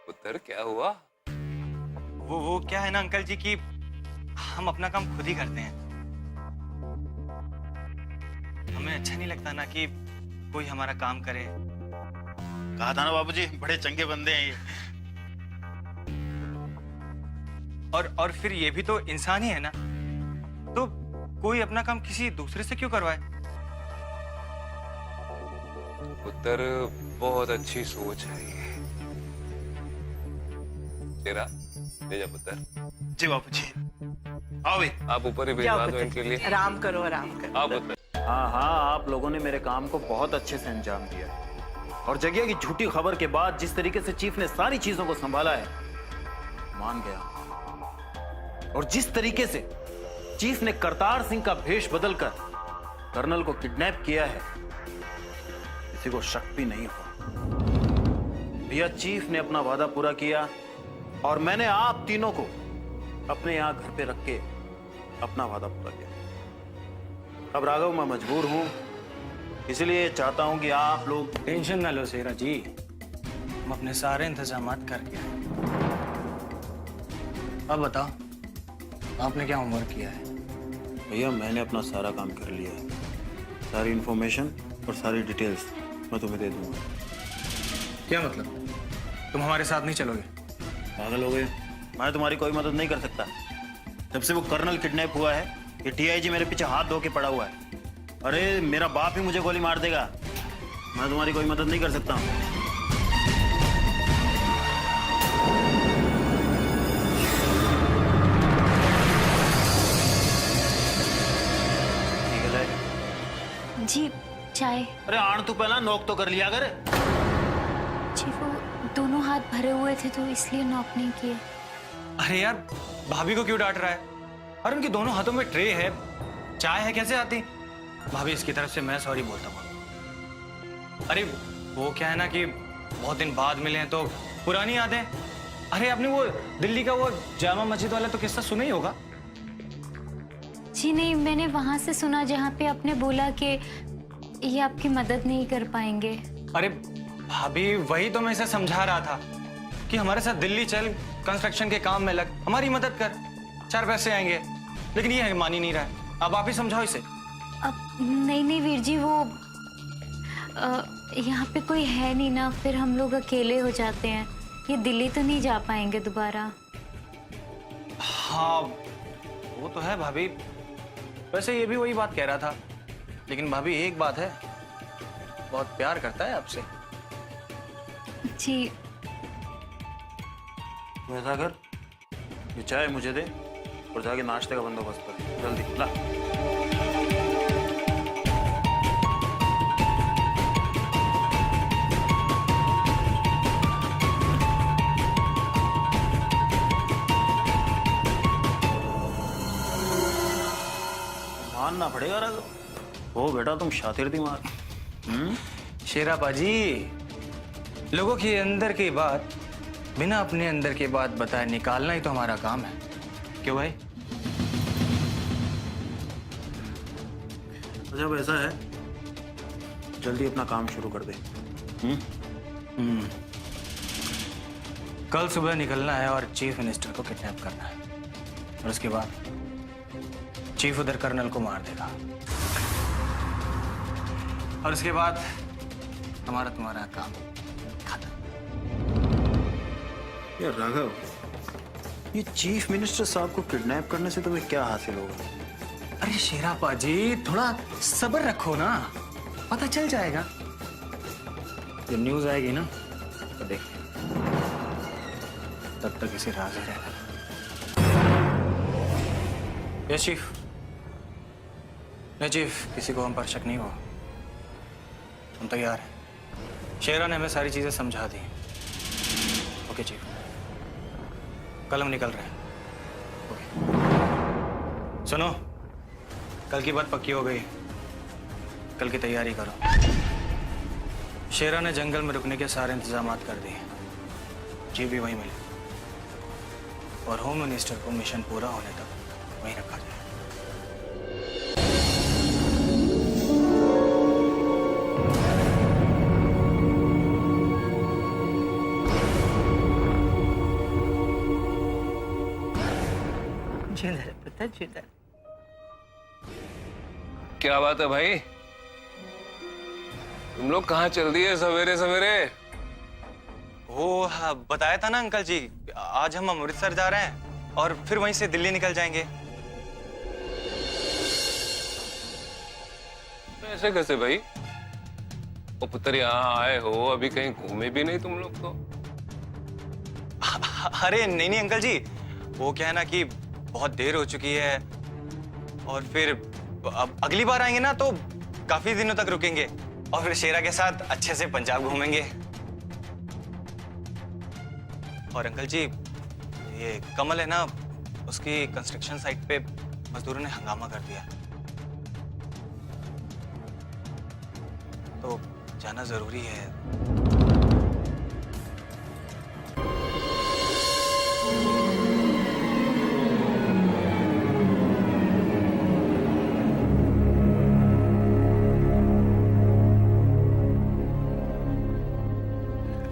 पुत्र क्या हुआ? वो क्या है ना अंकल जी कि हम अपना काम खुद ही करते हैं। हमें अच्छा नहीं लगता ना कि कोई हमारा काम करे। कहा था ना बाबूजी, बड़े चंगे बंदे हैं ये। और फिर ये भी तो इंसान ही है ना, तो कोई अपना काम किसी दूसरे से क्यों करवाए? पुत्र बहुत अच्छी सोच है ये तेरा। ले जा पुत्र। जी बाबूजी। आओ भाई। आप ऊपर ही भिजवा दो इनके लिए। आराम करो आराम करो। हाँ पुत्र। हाँ हाँ, आप लोगों ने मेरे काम को बहुत अच्छे से अंजाम दिया और जगिया की झूठी खबर के बाद जिस तरीके से चीफ ने सारी चीजों को संभाला है, मान गया। और जिस तरीके से चीफ ने करतार सिंह का भेष बदलकर कर्नल को किडनैप किया है, किसी को शक भी नहीं हुआ। भैया, चीफ ने अपना वादा पूरा किया और मैंने आप तीनों को अपने यहां घर पे रख के अपना वादा पूरा किया। अब राघव, मैं मजबूर हूं, इसलिए चाहता हूं कि आप लोग टेंशन ना लो शेरा जी, हम अपने सारे इंतजामात करके आए। अब बताओ, आपने क्या होमवर्क किया है? भैया, मैंने अपना सारा काम कर लिया है। सारी इंफॉर्मेशन और सारी डिटेल्स मैं तुम्हें दे दूंगा। क्या मतलब, तुम हमारे साथ नहीं चलोगे? पागल हो गए? मैं तुम्हारी कोई मदद नहीं कर सकता। जब से वो कर्नल किडनैप हुआ है, ये टीआईजी मेरे पीछे हाथ धो के पड़ा हुआ है। अरे मेरा बाप ही मुझे गोली मार देगा। मैं तुम्हारी कोई मदद नहीं कर सकता हूँ। जी चाय। अरे आण, तू पहला नोक तो कर लिया कर। जी वो दोनों हाथ भरे हुए थे तो इसलिए नॉक नहीं किए। अरे यार, भाभी को क्यों डांट रहा है? और उनके दोनों हाथों में ट्रे है, चाय है, कैसे आती? भाभी, इसकी तरफ से मैं सॉरी बोलता हूँ। अरे वो क्या है ना कि बहुत दिन बाद मिले हैं तो पुरानी यादें। अरे आपने वो दिल्ली का वो जामा मस्जिद वाला तो किस्सा सुना ही होगा। जी नहीं, मैंने वहां से सुना जहाँ पे आपने बोला कि ये आपकी मदद नहीं कर पाएंगे। अरे भाभी, वही तो मैं इसे समझा रहा था कि हमारे साथ दिल्ली चल, कंस्ट्रक्शन के काम में लग, हमारी मदद कर, 4 पैसे आएंगे। लेकिन ये मान ही नहीं रहा है। अब आप ही समझाओ इसे। अब नहीं वीर जी, वो यहाँ पे कोई है नहीं ना, फिर हम लोग अकेले हो जाते हैं। ये दिल्ली तो नहीं जा पाएंगे दोबारा। हाँ वो तो है भाभी, वैसे ये भी वही बात कह रहा था। लेकिन भाभी एक बात है, बहुत प्यार करता है आपसे। जी वैसा कर, ये चाय मुझे दे और जाके नाश्ते का बंदोबस्त कर जल्दी। ला। मानना पड़ेगा राघव, वो बेटा तुम शातिर दिमाग। शेरा बाजी, लोगों के अंदर की बात बिना अपने अंदर की बात बताए निकालना ही तो हमारा काम है। क्यों भाई? जब ऐसा है, जल्दी अपना काम शुरू कर दे। कल सुबह निकलना है और चीफ मिनिस्टर को किडनैप करना है, और उसके बाद चीफ उधर कर्नल को मार देगा, और उसके बाद हमारा तुम्हारा काम खत्म। यार राघव, ये चीफ मिनिस्टर साहब को किडनैप करने से तुम्हें क्या हासिल होगा? अरे शेरापा जी, थोड़ा सब्र रखो ना, पता चल जाएगा। जब न्यूज आएगी ना तो देखिए, तब तक इसे राज रहना। Yes chief. नहीं चीफ, किसी को हम पर शक नहीं हुआ, हम तैयार हैं। शेरा ने हमें सारी चीजें समझा दी। ओके चीफ, कल हम निकल रहे हैं। ओके। सुनो, कल की बात पक्की हो गई, कल की तैयारी करो। शेरा ने जंगल में रुकने के सारे इंतजामात कर दिए, जी भी वहीं मिले, और होम मिनिस्टर को मिशन पूरा होने तक वहीं रखा जाए। जिधर पता जिधर। क्या बात है भाई, तुम लोग कहाँ चल दिए सवेरे सवेरे? वो हाँ, बताया था ना अंकल जी, आज हम अमृतसर जा रहे हैं और फिर वहीं से दिल्ली निकल जाएंगे। ऐसे कैसे भाई? वो पुत्र यहाँ आए हो, अभी कहीं घूमे भी नहीं तुम लोग तो। अरे नहीं नहीं अंकल जी, वो क्या है ना कि बहुत देर हो चुकी है और फिर अब अगली बार आएंगे ना तो काफी दिनों तक रुकेंगे और फिर शेरा के साथ अच्छे से पंजाब घूमेंगे। और अंकल जी, ये कमल है ना, उसकी कंस्ट्रक्शन साइट पे मजदूरों ने हंगामा कर दिया, तो जाना जरूरी है।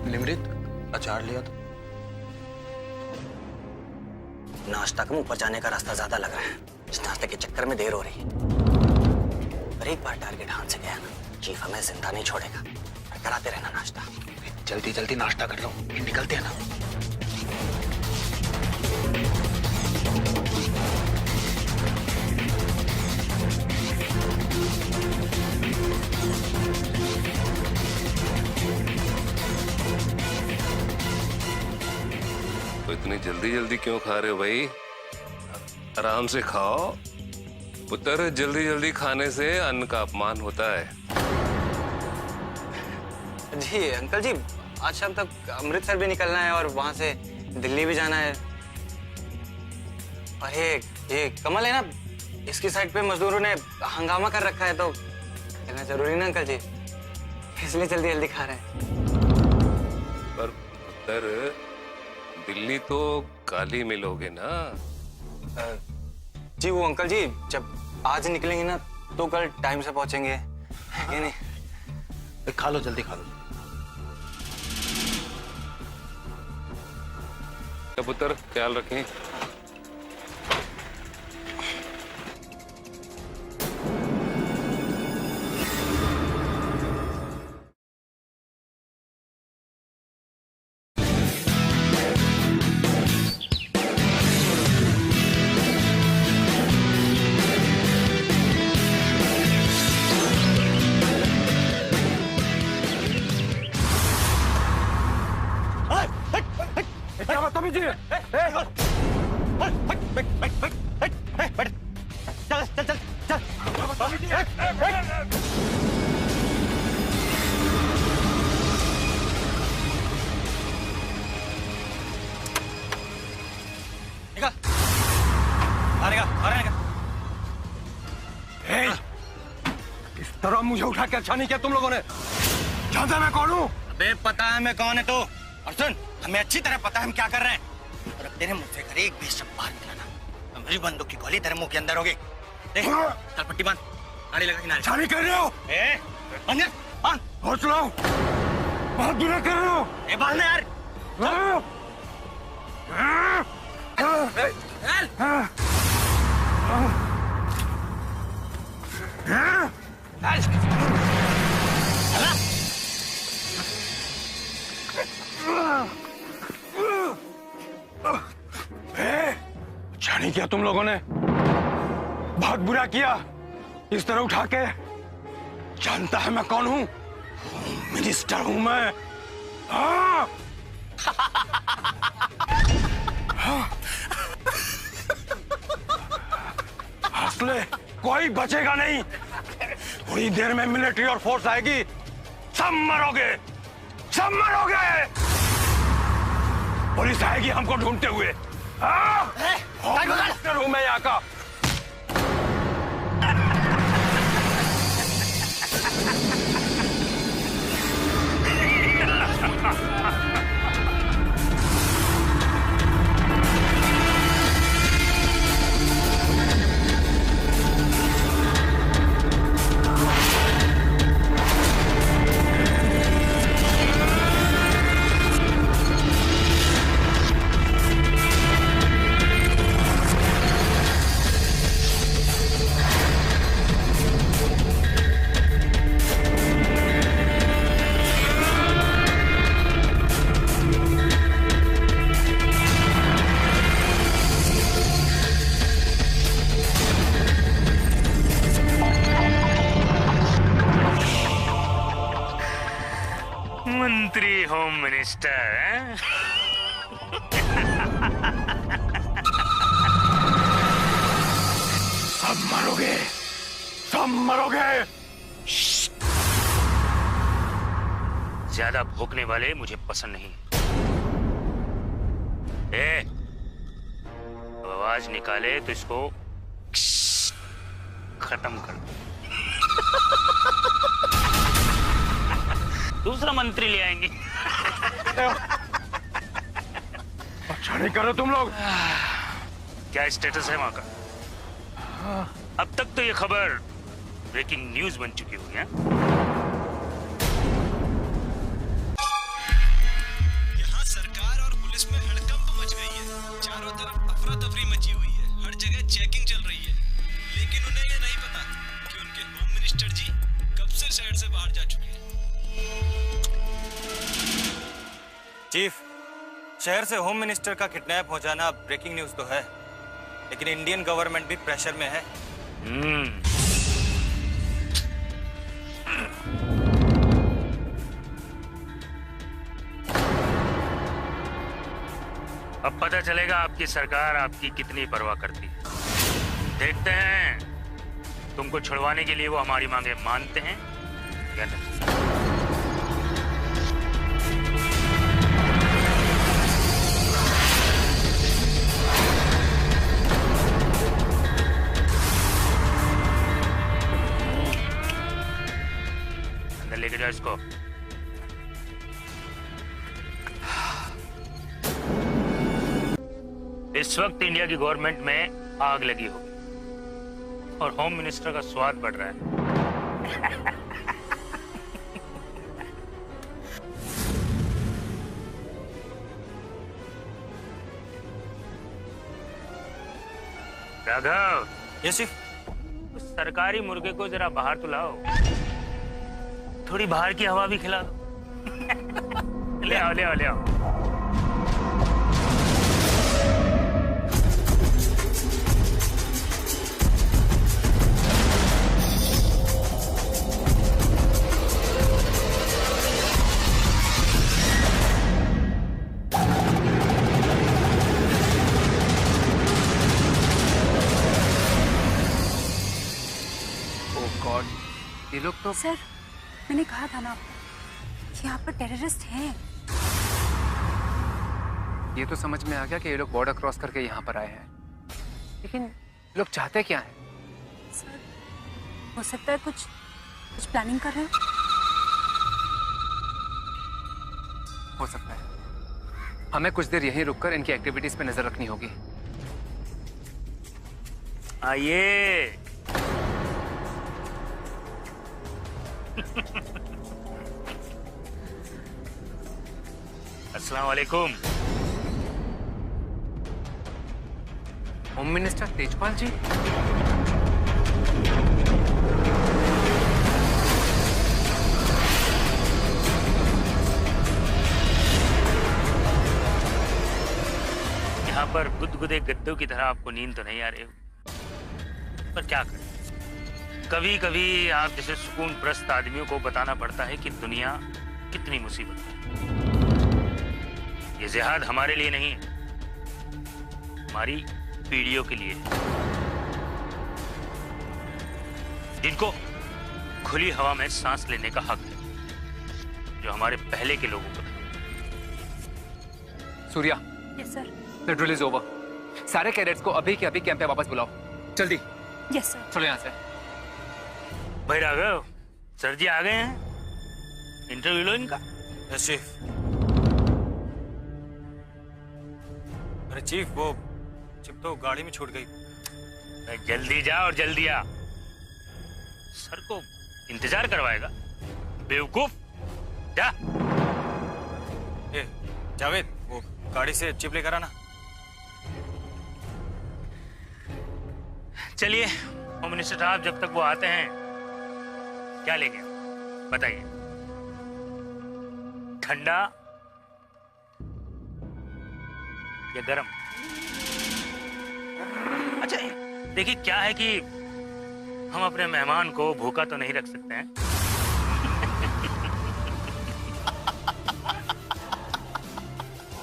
निमृत, अचार लिया तो। नाश्ता कम, ऊपर जाने का रास्ता ज्यादा लग रहा है। इस नाश्ते के चक्कर में देर हो रही है। पर एक बार टारगेट हाथ से गया ना, चीफ हमें जिंदा नहीं छोड़ेगा। कराते रहना नाश्ता। जल्दी जल्दी नाश्ता कर लो, निकलते हैं ना। तो इतनी जल्दी जल्दी क्यों खा रहे हो भाई? आराम से खाओ पुत्र, जल्दी जल्दी खाने से अन्न का अपमान होता है। जी अंकल जी, आज शाम तक अमृतसर भी निकलना है और वहां से दिल्ली भी जाना है। और ये कमल है ना, इसकी साइड पे मजदूरों ने हंगामा कर रखा है, तो कहना जरूरी ना अंकल जी, इसलिए जल्दी जल्दी खा रहे हैं। पर पुत्र, दिल्ली तो काली मिलोगे ना? जी वो अंकल जी, जब आज निकलेंगे ना तो कल टाइम से पहुंचेंगे, है कि नहीं? खा लो, जल्दी खा लो। पुत्र ख्याल रखें। इस तरह मुझे उठा के अच्छा नहीं किया तुम लोगों ने। जानता मैं कौन हूँ? अबे पता है मैं कौन है तो। और सुन, हमें अच्छी तरह पता है हम क्या कर रहे हैं। और अब तेरे मुंह से कर एक भी शब्द बाहर निकला ना, मेरी बंदूक की गोली तेरे मुंह के अंदर होगी। देख, चल पट्टी बांध, गाड़ी लगा किनारे। अच्छा नहीं कर रहे हो? अंदर बांध। हौसला लाओ, बहुत बुरा कर रहे हो। बांध यार। अच्छा नहीं किया तुम लोगों ने, बहुत बुरा किया इस तरह उठा के। जानता है मैं कौन हूं? मिनिस्टर हूं मैं। हाँ। हौसले, कोई बचेगा नहीं। थोड़ी देर में मिलिट्री और फोर्स आएगी, सब मरोगे, सब मरोगे। पुलिस आएगी हमको ढूंढते हुए। मिनिस्टर हूं मैं यहाँ का। मंत्री होम मिनिस्टर हैं? सब मरोगे, सब मरोगे। ज्यादा भौंकने वाले मुझे पसंद नहीं। आवाज निकाले तो इसको खत्म कर दो। दूसरा मंत्री ले आएंगे। अच्छा नहीं कर रहे तुम लोग। क्या स्टेटस है वहां का? अब तक तो ये खबर ब्रेकिंग न्यूज बन चुकी हुई है। यहाँ सरकार और पुलिस में हड़कंप मच गई है। चारों तरफ अफरा तफरी मची हुई है। हर जगह चेकिंग चल रही है, लेकिन उन्हें ये नहीं पता कि उनके होम मिनिस्टर जी कब से शहर से बाहर जा चुके हैं। चीफ, शहर से होम मिनिस्टर का किडनैप हो जाना ब्रेकिंग न्यूज तो है, लेकिन इंडियन गवर्नमेंट भी प्रेशर में है। अब पता चलेगा आपकी सरकार आपकी कितनी परवाह करती है। देखते हैं तुमको छुड़वाने के लिए वो हमारी मांगे मानते हैं या नहीं। अंदर लेके जाओ इसको। इस वक्त इंडिया की गवर्नमेंट में आग लगी होगी और होम मिनिस्टर का स्वाद बढ़ रहा है। Raghav, yes chief. उस सरकारी मुर्गे को जरा बाहर तो लाओ, थोड़ी बाहर की हवा भी खिला दो। ले आओ ले आओ ले आओ। ये लोग तो सर, मैंने कहा था ना आपको कि यहाँ पर टेररिस्ट हैं। ये तो समझ में आ गया कि ये लोग बॉर्डर क्रॉस करके यहाँ पर आए हैं, लेकिन लोग चाहते क्या हैं? सर, हो सकता है कुछ प्लानिंग कर रहे हो सकता है। हमें कुछ देर यहीं रुककर इनकी एक्टिविटीज पे नजर रखनी होगी। आइए। अस्सलाम वालेकुम। होम मिनिस्टर तेजपाल जी, यहाँ पर गुदगुदे गद्दों की तरह आपको नींद तो नहीं आ रही, पर क्या करें, कभी कभी आप जैसे सुकून प्रस्त आदमियों को बताना पड़ता है कि दुनिया कितनी मुसीबत है। ये जिहाद हमारे लिए नहीं है, हमारी पीढ़ियों के लिए है, जिनको खुली हवा में सांस लेने का हक है, जो हमारे पहले के लोगों को था। Surya, yes sir. The drill is over. सारे कैडेट्स को अभी के अभी कैंप पे वापस बुलाओ, जल्दी। Yes sir. चलो यहाँ से। भाई राघव, सर जी आ गए हैं, इंटरव्यू लो इनका। Yes chief. अरे चीफ, वो चिप तो गाड़ी में छूट गई। जल्दी जा और जल्दी आ, सर को इंतजार करवाएगा बेवकूफ। जा। ए, जावेद, वो गाड़ी से चिप लेकर आना। चलिए होम मिनिस्टर साहब, जब तक वो आते हैं क्या लेंगे बताइए? ठंडा या गरम? अच्छा देखिए, क्या है कि हम अपने मेहमान को भूखा तो नहीं रख सकते हैं।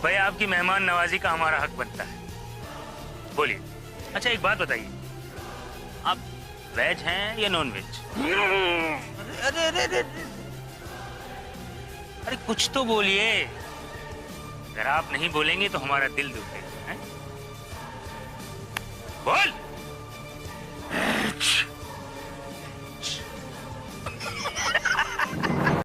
भाई आपकी मेहमान नवाजी का हमारा हक बनता है। बोलिए। अच्छा एक बात बताइए, आप वेज हैं या नॉन वेज? अरे अरे अरे अरे कुछ तो बोलिए। अगर आप नहीं बोलेंगे तो हमारा दिल दुखेगा। बोल।